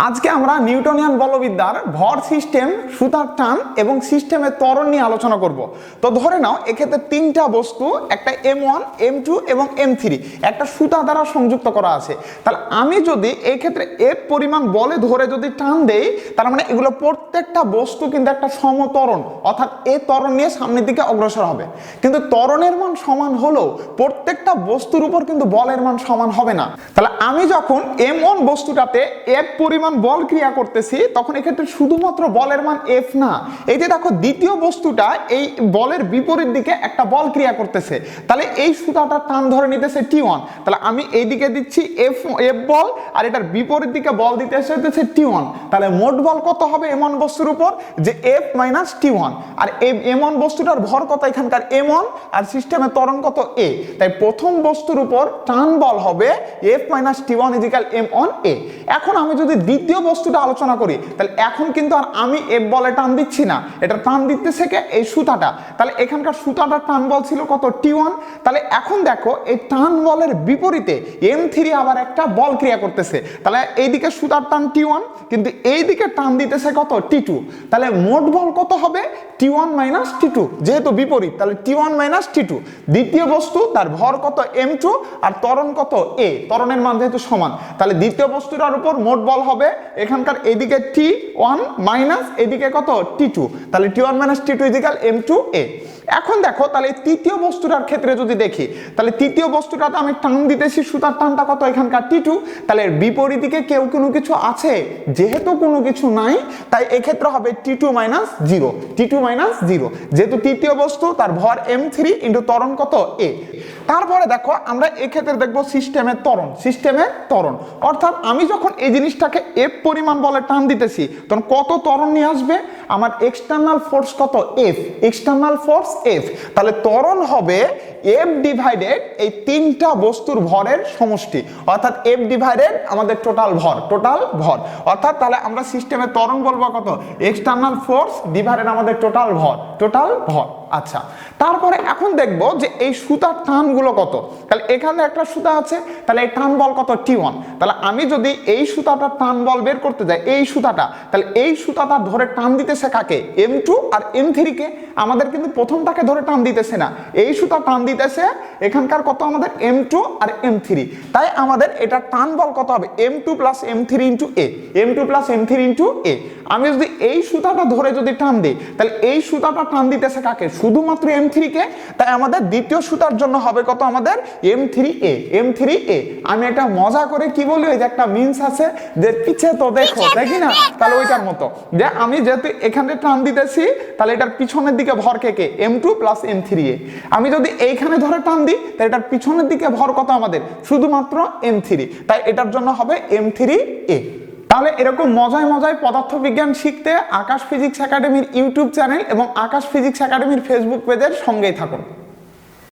আজকে আমরা নিউটনিয়ান বলবিদ্যার ভর সিস্টেম, সুতার টান এবং সিস্টেমের ত্বরণ নিয়ে আলোচনা করব। তো ধরে নাও এক্ষেত্রে তিনটা বস্তু, একটা M1, M2 এবং M3 একটা সুতা দ্বারা সংযুক্ত করা আছে। তাহলে আমি যদি এই ক্ষেত্রে F পরিমাণ বলে ধরে যদি টান দেই, তার মানে এগুলো প্রত্যেকটা বস্তু কিন্তু একটা সমত্বরণ, অর্থাৎ এই ত্বরণ নিয়ে সামনের দিকে অগ্রসর হবে। কিন্তু ত্বরণের মান সমান হলেও প্রত্যেকটা বস্তুর উপর কিন্তু বলের মান সমান হবে না। তাহলে আমি যখন M1 বস্তুটাতে F পরিমাণ বল ক্রিয়া করতেছি, তখন এক্ষেত্রে শুধুমাত্র বলের মান F না, এই যে দেখো দ্বিতীয় বস্তুটা এই বলের বিপরীত দিকে একটা বল ক্রিয়া করতেছে, তাহলে এই সুতাটা টান ধরে নিতেছে T1। তাহলে আমি এই দিকে দিচ্ছি F বল, আর এটার বিপরীত দিকে বল দিতে হচ্ছে T1। তাহলে মোট বল কত হবে M1 বস্তুর উপর? যে F মাইনাস T1। আর এই M1 বস্তুটার ভর কত? এখানকার M1, আর সিস্টেমের ত্বরণ কত? A। তাই প্রথম বস্তুর উপর টান বল হবে F minus T1 is equal M1 A। এখন আমি যদি দ্বিতীয় বস্তুটা আলোচনা করি, তাহলে এখন কিন্তু আর আমি F বলে টান দিচ্ছি না, এটা টান দিতেছে কে? এই সুতাটা। তাহলে এখানকার সুতাটার টান বল ছিল কত? T1। তাহলে এখন দেখো এই টান বলের বিপরীতে M3 আবার একটা বল ক্রিয়া করতেছে। তাহলে এইদিকে সুতার টান T1, কিন্তু এইদিকে টান দিতেছে কত? T2। তাহলে মোট বল কত হবে? T1 মাইনাস T2, যেহেতু বিপরীত তাহলে T1 মাইনাস T2। দ্বিতীয় বস্তু তার ভর কত? M2, আর ত্বরণ কত? A। ত্বরণের মান যেহেতু সমান, তাহলে দ্বিতীয় বস্তুটার উপর মোট বল হবে এখানকার এইদিকে T1 মাইনাস এদিকে কত? T2। তাহলে T1 minus T2 is equal M2 A। এখন দেখো তাহলে তৃতীয় বস্তুটার ক্ষেত্রে যদি দেখি, তাহলে তৃতীয় বস্তুটাতে আমি টান দিতেছি, সুতার টানটা কত? এখানকার T2। তাহলে বিপরীত দিকে কেউ কোনো কিছু আছে? যেহেতু কোনো কিছু নাই, তাই এক্ষেত্রে হবে T2 মাইনাস 0, T2 মাইনাস 0। যেহেতু তৃতীয় বস্তু তার ভর M3 ইন্টু ত্বরণ কত? A। তারপরে দেখো আমরা এক্ষেত্রে দেখবো সিস্টেমের ত্বরণ। সিস্টেমের ত্বরণ অর্থাৎ আমি যখন এই জিনিসটাকে F পরিমাণ বলে টান দিতেছি, তখন কত ত্বরণ নিয়ে আসবে? আমার এক্সটার্নাল ফোর্স কত? F। External force F। তাহলে ত্বরণ হবে F ডিভাইডেড এই তিনটা বস্তুর ভরের সমষ্টি, অর্থাৎ F ডিভাইডেড আমাদের টোটাল ভর। অর্থাৎ তাহলে আমরা সিস্টেমের ত্বরণ বলবো কত? এক্সটার্নাল ফোর্স ডিভাইডেড আমাদের টোটাল ভর। আচ্ছা, তারপরে এখন দেখব যে এই সুতার টানগুলো কত। তাহলে এখানে একটা সুতা আছে, তাহলে এই টান বল কত? T1। তাহলে আমি যদি এই সুতাটা টান বল বের করতে যাই, এই সুতাটা, তাহলে এই সুতাটা ধরে টান দিতেছে কাকে? M2 আর M3 কে। আমাদের কিন্তু প্রথমটাকে ধরে টান দিতেছে না, এই সুতা টান দিতেছে এখানকার কত? আমাদের M2 আর M3। তাই আমাদের এটা টান বল কত হবে? M2 plus M3 into A। M2 plus M3 into A। আমি যদি এই সুতাটা ধরে যদি টান দিই, তাহলে এই সুতাটা টান দিতেছে কাকে? শুধুমাত্র M3 কে। তাই আমাদের দ্বিতীয় সুতার জন্য হবে কত? আমাদের M3A। M3A। আমি একটা মজা করে কি বলি, ওই যে একটা মিনস আছে যে পিছে তো দেখো, দেখি না? তাহলে ওইটার মতো যে আমি যেহেতু এখানে টান দিতেছি, তাহলে এটার পিছনের দিকে ভর কে? M2 plus M3A। আমি যদি এইখানে ধরে টান দিই, তাহলে এটার পিছনের দিকে ভর কত? আমাদের শুধুমাত্র M3। তাই এটার জন্য হবে M3A। তাহলে এরকম মজায় পদার্থবিজ্ঞান শিখতে আকাশ ফিজিক্স একাডেমির ইউটিউব চ্যানেল এবং আকাশ ফিজিক্স একাডেমির ফেসবুক পেজের সঙ্গেই থাকুন।